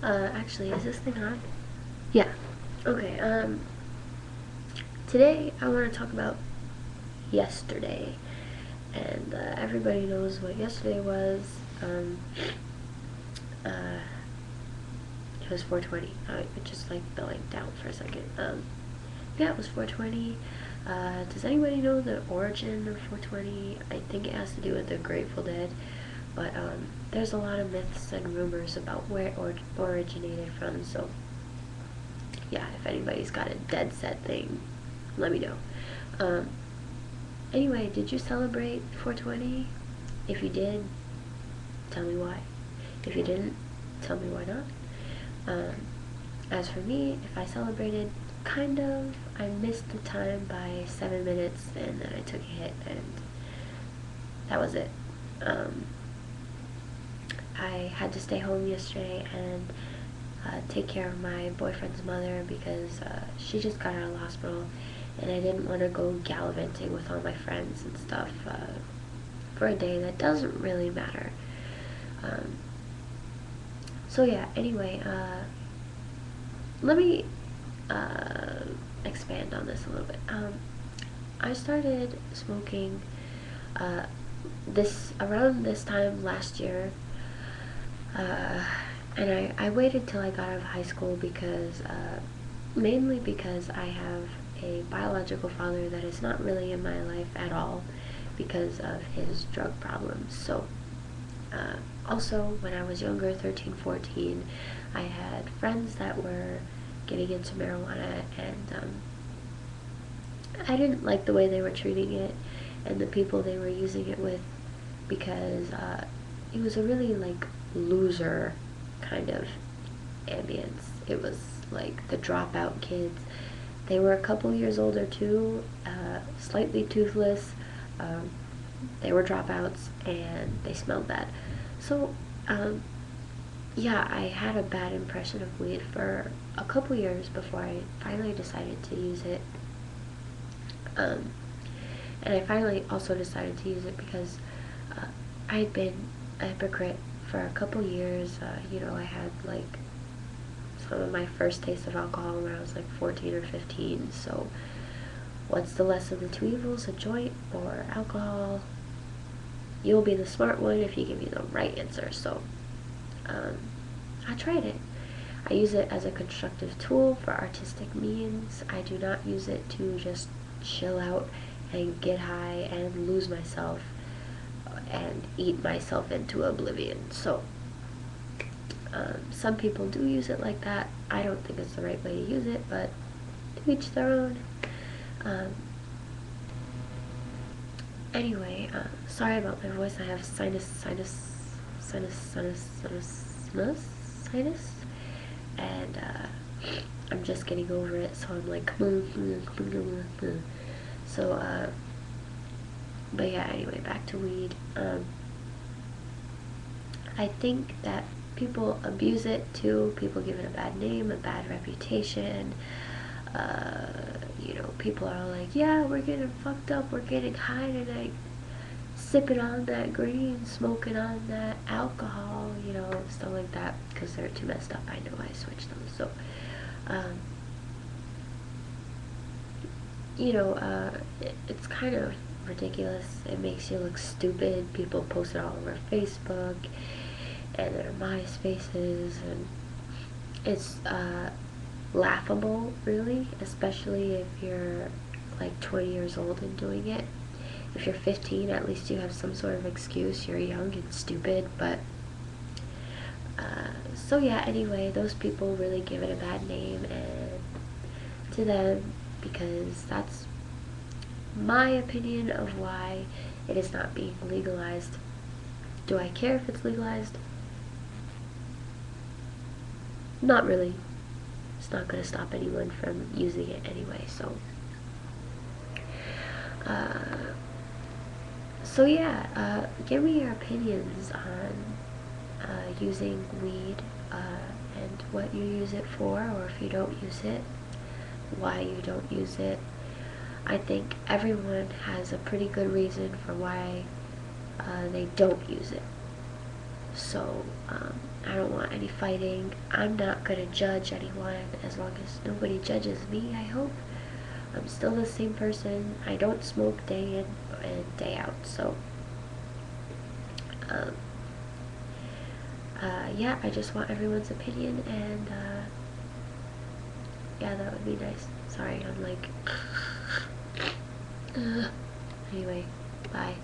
Actually, is this thing on? Yeah. Okay, today I want to talk about yesterday. And, everybody knows what yesterday was. Uh, it was 420. It just, like, blanked down for a second. Yeah, it was 420. Does anybody know the origin of 420? I think it has to do with the Grateful Dead. But, there's a lot of myths and rumors about where it originated from, so yeah, if anybody's got a dead set thing, let me know. Anyway, did you celebrate 420? If you did, tell me why. If you didn't, tell me why not. As for me, if I celebrated, kind of, I missed the time by 7 minutes, and then I took a hit, and that was it. I had to stay home yesterday and take care of my boyfriend's mother because she just got out of the hospital, and I didn't want to go gallivanting with all my friends and stuff for a day that doesn't really matter. So yeah, anyway, let me expand on this a little bit. I started smoking around this time last year, and I waited till I got out of high school because mainly because I have a biological father that is not really in my life at all because of his drug problems. So also when I was younger, 13, 14, I had friends that were getting into marijuana, and I didn't like the way they were treating it and the people they were using it with, because it was a really like loser kind of ambience. It was like the dropout kids. They were a couple years older too, slightly toothless. They were dropouts and they smelled bad. So yeah, I had a bad impression of weed for a couple years before I finally decided to use it. And I finally also decided to use it because I had been a hypocrite for a couple years. I had like some of my first taste of alcohol when I was like 14 or 15. So what's the less of the two evils, a joint or alcohol? You'll be the smart one if you give me the right answer. So I tried it. I use it as a constructive tool for artistic means. I do not use it to just chill out and get high and lose myself and eat myself into oblivion. So some people do use it like that. I don't think it's the right way to use it, but to each their own. Anyway, sorry about my voice. I have sinus, and I'm just getting over it, so I'm like, so, but yeah, anyway, back to weed. I think that people abuse it too. People give it a bad name, a bad reputation. People are like, yeah, we're getting fucked up, we're getting high tonight, sipping on that green, smoking on that alcohol, stuff like that, because they're too messed up. I know, I switched them. So, it's kind of ridiculous. It makes you look stupid. People post it all over Facebook and their MySpaces, and it's laughable, really, especially if you're like 20 years old and doing it. If you're 15, at least you have some sort of excuse. You're young and stupid. But so yeah, anyway, those people really give it a bad name, and to them, because that's my opinion of why it is not being legalized. Do I care if it's legalized? Not really. It's not going to stop anyone from using it anyway, so yeah, give me your opinions on using weed, and what you use it for, or if you don't use it, why you don't use it. I think everyone has a pretty good reason for why they don't use it. So I don't want any fighting. I'm not gonna judge anyone as long as nobody judges me, I hope. I'm still the same person. I don't smoke day in and day out. So um, yeah, I just want everyone's opinion, and yeah, that would be nice. Sorry, I'm like anyway, bye.